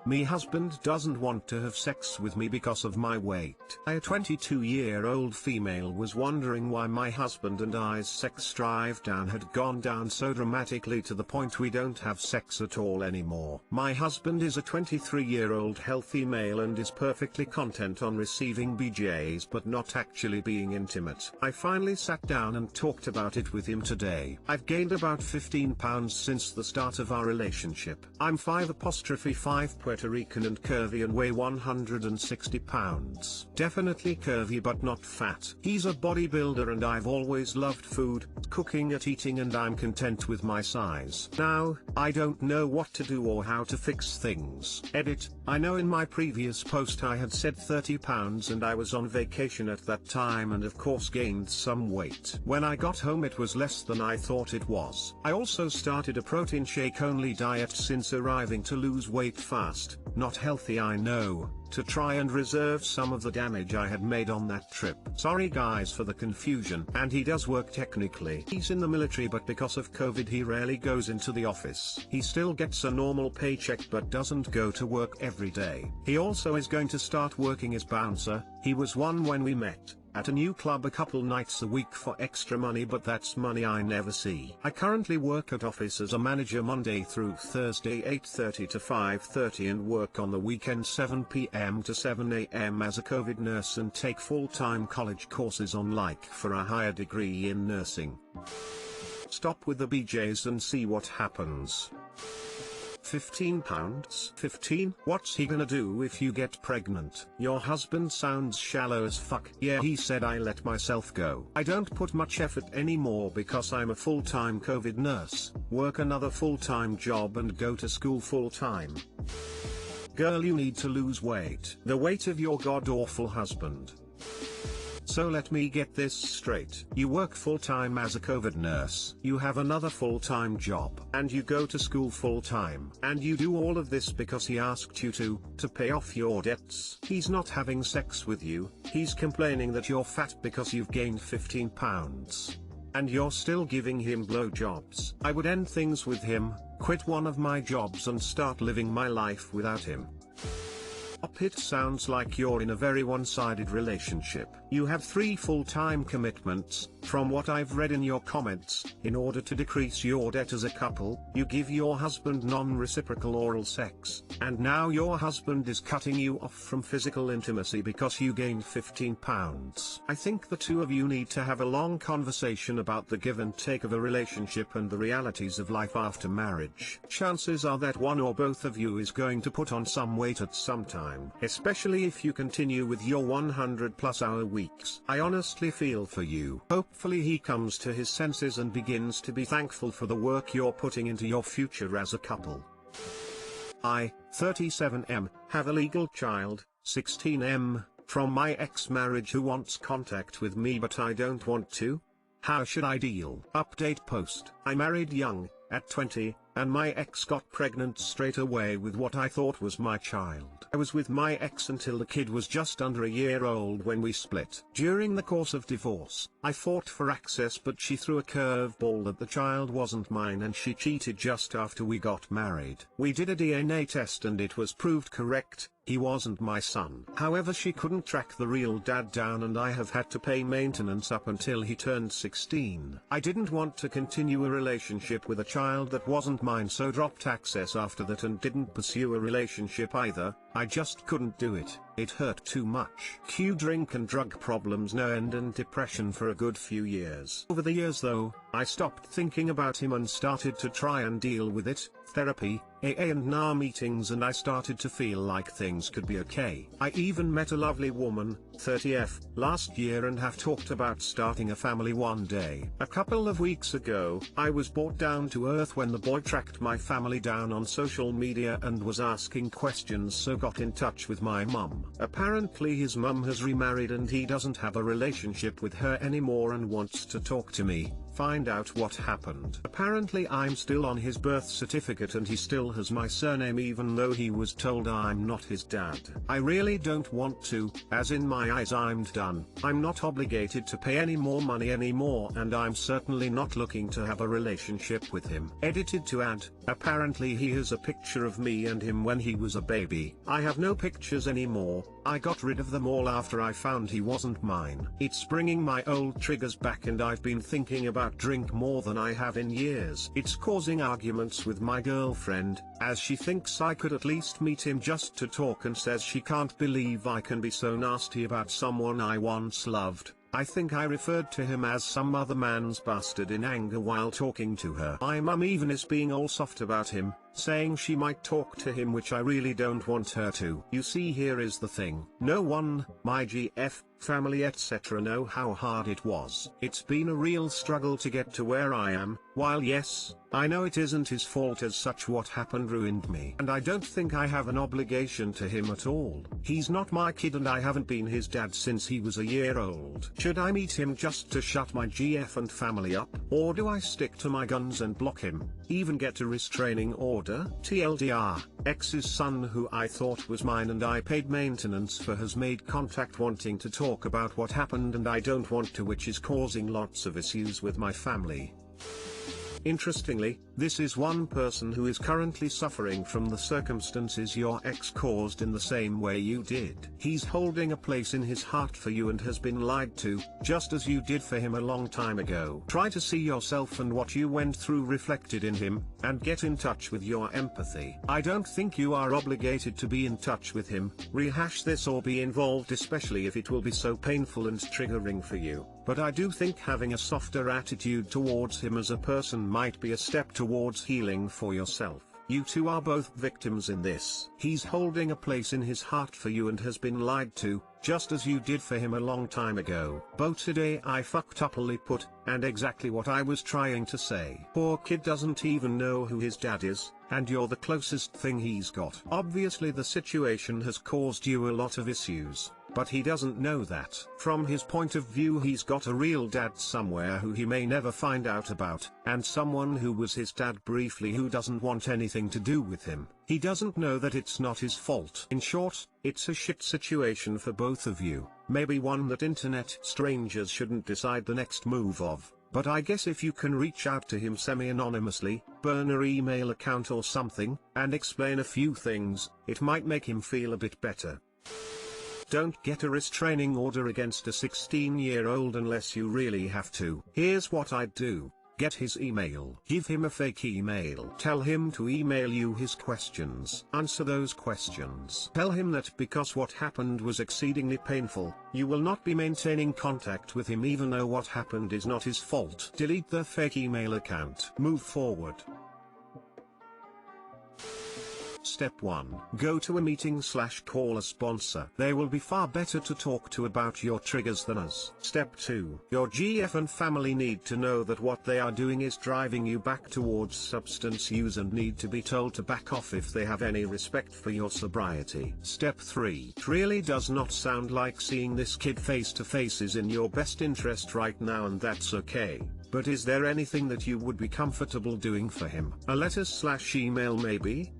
Me husband doesn't want to have sex with me because of my weight. A 22-year-old female was wondering why my husband and I's sex drive down had gone down so dramatically to the point we don't have sex at all anymore. My husband is a 23-year-old healthy male and is perfectly content on receiving BJs but not actually being intimate. I finally sat down and talked about it with him today. I've gained about 15 pounds since the start of our relationship. I'm 5'5" Puerto Rican and curvy and weigh 160 pounds. Definitely curvy but not fat. He's a bodybuilder and I've always loved food, cooking and eating, and I'm content with my size. Now, I don't know what to do or how to fix things. Edit: I know in my previous post I had said 30 pounds and I was on vacation at that time and of course gained some weight. When I got home it was less than I thought it was. I also started a protein shake only diet since arriving to lose weight fast, not healthy I know, to try and reserve some of the damage I had made on that trip. Sorry guys for the confusion. And he does work technically. He's in the military but because of COVID he rarely goes into the office. He still gets a normal paycheck but doesn't go to work every day. He also is going to start working as bouncer. He was one when we met, at a new club a couple nights a week for extra money, but that's money I never see. I currently work at office as a manager Monday through Thursday 8:30 to 5:30 and work on the weekend 7 p.m. to 7 a.m. as a COVID nurse and take full-time college courses on like for a higher degree in nursing. Stop with the BJs and see what happens. 15 pounds? 15? What's he gonna do if you get pregnant? Your husband sounds shallow as fuck. Yeah, he said I let myself go. I don't put much effort anymore because I'm a full-time COVID nurse, work another full-time job and go to school full-time. Girl, you need to lose weight. The weight of your god-awful husband. So let me get this straight. You work full-time as a COVID nurse. You have another full-time job. And you go to school full-time. And you do all of this because he asked you to pay off your debts. He's not having sex with you. He's complaining that you're fat because you've gained 15 pounds. And you're still giving him blowjobs. I would end things with him, quit one of my jobs and start living my life without him. It sounds like you're in a very one-sided relationship. You have 3 full-time commitments. From what I've read in your comments, in order to decrease your debt as a couple, you give your husband non-reciprocal oral sex, and now your husband is cutting you off from physical intimacy because you gained 15 pounds. I think the two of you need to have a long conversation about the give and take of a relationship and the realities of life after marriage. Chances are that one or both of you is going to put on some weight at some time, especially if you continue with your 100+ hour weeks. I honestly feel for you. Hopefully he comes to his senses and begins to be thankful for the work you're putting into your future as a couple. I, 37M, have a legal child, 16M, from my ex-marriage who wants contact with me but I don't want to. How should I deal? Update post. I married young, at 20, and my ex got pregnant straight away with what I thought was my child. I was with my ex until the kid was just under a year old when we split. During the course of divorce, I fought for access but she threw a curveball that the child wasn't mine and she cheated just after we got married. We did a DNA test and it was proved correct. He wasn't my son. However, she couldn't track the real dad down and I have had to pay maintenance up until he turned 16. I didn't want to continue a relationship with a child that wasn't mine, so dropped access after that and didn't pursue a relationship either. I just couldn't do it. It hurt too much. Cue drink and drug problems no end and depression for a good few years. Over the years though, I stopped thinking about him and started to try and deal with it. Therapy, AA and NA meetings, and I started to feel like things could be okay. I even met a lovely woman, 30F, last year and have talked about starting a family one day. A couple of weeks ago, I was brought down to earth when the boy tracked my family down on social media and was asking questions, so got in touch with my mum. Apparently his mum has remarried and he doesn't have a relationship with her anymore and wants to talk to me. find out what happened. Apparently I'm still on his birth certificate and he still has my surname even though he was told I'm not his dad. I really don't want to, as in my eyes I'm done. I'm not obligated to pay any more money anymore and I'm certainly not looking to have a relationship with him. Edited to add, apparently he has a picture of me and him when he was a baby. I have no pictures anymore, I got rid of them all after I found he wasn't mine. It's bringing my old triggers back and I've been thinking about drink more than I have in years. It's causing arguments with my girlfriend, as she thinks I could at least meet him just to talk and says she can't believe I can be so nasty about someone I once loved. I think I referred to him as some other man's bastard in anger while talking to her. My mum even is being all soft about him, saying she might talk to him, which I really don't want her to. You see, here is the thing. No one, my GF, family etc. know how hard it was. It's been a real struggle to get to where I am. While yes, I know it isn't his fault as such, what happened ruined me. And I don't think I have an obligation to him at all. He's not my kid and I haven't been his dad since he was a year old. Should I meet him just to shut my GF and family up? Or do I stick to my guns and block him? Even get a restraining order? TLDR, ex's son who I thought was mine and I paid maintenance for has made contact wanting to talk about what happened and I don't want to, which is causing lots of issues with my family. Interestingly, this is one person who is currently suffering from the circumstances your ex caused in the same way you did. He's holding a place in his heart for you and has been lied to, just as you did for him a long time ago. Try to see yourself and what you went through reflected in him, and get in touch with your empathy. I don't think you are obligated to be in touch with him, rehash this or be involved, especially if it will be so painful and triggering for you. But I do think having a softer attitude towards him as a person might be a step towards healing for yourself. You two are both victims in this. He's holding a place in his heart for you and has been lied to, just as you did for him a long time ago. Both today I fucked uply put, and exactly what I was trying to say. Poor kid doesn't even know who his dad is, and you're the closest thing he's got. Obviously the situation has caused you a lot of issues, but he doesn't know that. From his point of view, he's got a real dad somewhere who he may never find out about, and someone who was his dad briefly who doesn't want anything to do with him. He doesn't know that it's not his fault. In short, it's a shit situation for both of you, maybe one that internet strangers shouldn't decide the next move of. But I guess if you can reach out to him semi-anonymously, burner email account or something, and explain a few things, it might make him feel a bit better. Don't get a restraining order against a 16-year-old unless you really have to. Here's what I'd do. Get his email. Give him a fake email. Tell him to email you his questions. Answer those questions. Tell him that because what happened was exceedingly painful, you will not be maintaining contact with him even though what happened is not his fault. Delete the fake email account. Move forward. Step 1. Go to a meeting/call a sponsor. They will be far better to talk to about your triggers than us. Step 2. Your GF and family need to know that what they are doing is driving you back towards substance use and need to be told to back off if they have any respect for your sobriety. Step 3. It really does not sound like seeing this kid face to face is in your best interest right now, and that's okay. But is there anything that you would be comfortable doing for him? A letter/email maybe?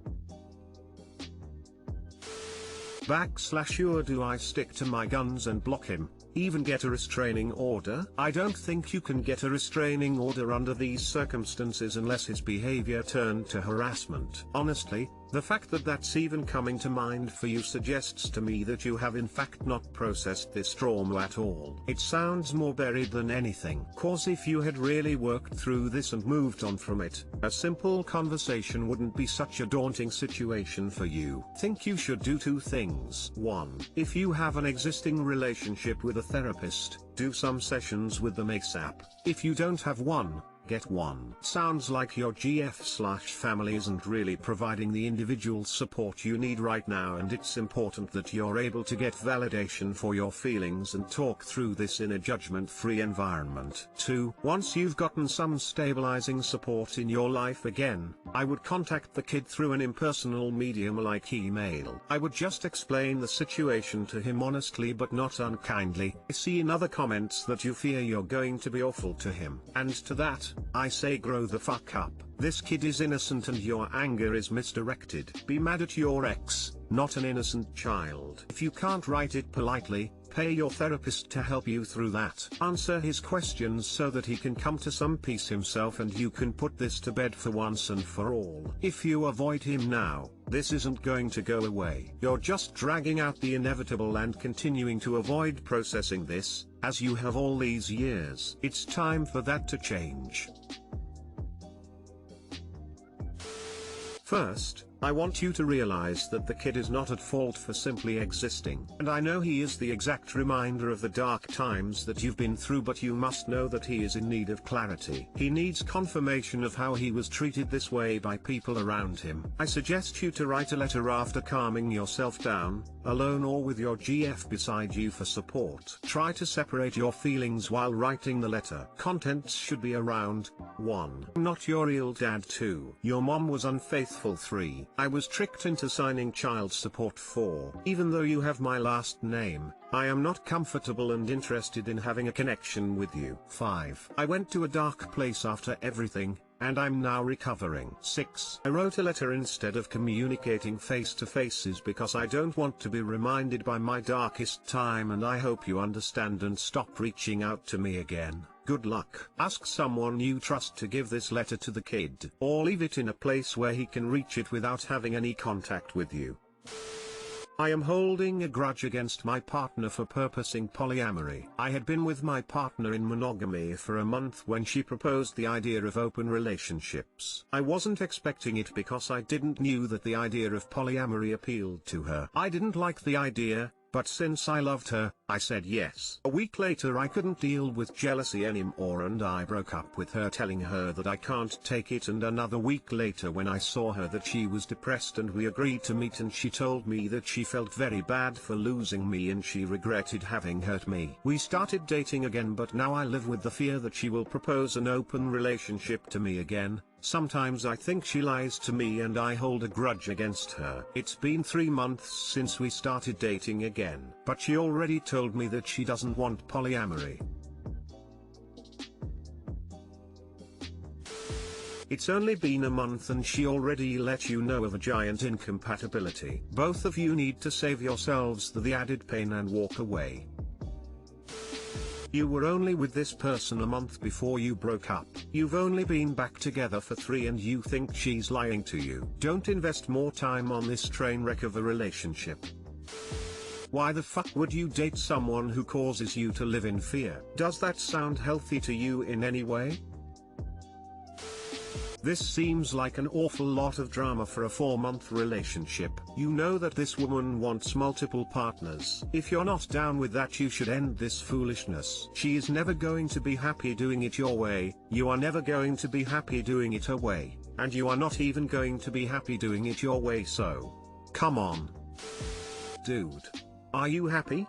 / do I stick to my guns and block him, even get a restraining order? I don't think you can get a restraining order under these circumstances unless his behavior turned to harassment. Honestly, the fact that that's even coming to mind for you suggests to me that you have in fact not processed this trauma at all. It sounds more buried than anything. Cause if you had really worked through this and moved on from it, a simple conversation wouldn't be such a daunting situation for you. Think you should do two things. 1. If you have an existing relationship with a therapist, do some sessions with them ASAP. If you don't have one, get one. Sounds like your GF/family isn't really providing the individual support you need right now, and it's important that you're able to get validation for your feelings and talk through this in a judgment-free environment. 2. Once you've gotten some stabilizing support in your life again, I would contact the kid through an impersonal medium like email. I would just explain the situation to him honestly but not unkindly. I see in other comments that you fear you're going to be awful to him. And to that, I say grow the fuck up. This kid is innocent and your anger is misdirected. Be mad at your ex, not an innocent child. If you can't write it politely, pay your therapist to help you through that. Answer his questions so that he can come to some peace himself and you can put this to bed for once and for all. If you avoid him now, this isn't going to go away. You're just dragging out the inevitable and continuing to avoid processing this, as you have all these years. It's time for that to change. First, I want you to realize that the kid is not at fault for simply existing. And I know he is the exact reminder of the dark times that you've been through, but you must know that he is in need of clarity. He needs confirmation of how he was treated this way by people around him. I suggest you to write a letter after calming yourself down, alone or with your GF beside you for support. Try to separate your feelings while writing the letter. Contents should be around: 1. Not your real dad. 2. Your mom was unfaithful. 3. I was tricked into signing child support. 4. Even though you have my last name, I am not comfortable and interested in having a connection with you. 5. I went to a dark place after everything, and I'm now recovering. 6. I wrote a letter instead of communicating face to faces because I don't want to be reminded by my darkest time, and I hope you understand and stop reaching out to me again. Good luck. Ask someone you trust to give this letter to the kid, or leave it in a place where he can reach it without having any contact with you. I am holding a grudge against my partner for purposing polyamory. I had been with my partner in monogamy for a month when she proposed the idea of open relationships. I wasn't expecting it because I didn't knew that the idea of polyamory appealed to her. I didn't like the idea, but since I loved her, I said yes. A week later I couldn't deal with jealousy anymore and I broke up with her, telling her that I can't take it, and another week later when I saw her that she was depressed and we agreed to meet, and she told me that she felt very bad for losing me and she regretted having hurt me. We started dating again, but now I live with the fear that she will propose an open relationship to me again. Sometimes I think she lies to me and I hold a grudge against her. It's been 3 months since we started dating again, but she already told me that she doesn't want polyamory. It's only been a month and she already let you know of a giant incompatibility. Both of you need to save yourselves the added pain and walk away. You were only with this person a month before you broke up. You've only been back together for 3 and you think she's lying to you. Don't invest more time on this train wreck of a relationship. Why the fuck would you date someone who causes you to live in fear? Does that sound healthy to you in any way? This seems like an awful lot of drama for a 4-month relationship. You know that this woman wants multiple partners. If you're not down with that, you should end this foolishness. She is never going to be happy doing it your way, you are never going to be happy doing it her way, and you are not even going to be happy doing it your way, so come on. Dude. Are you happy?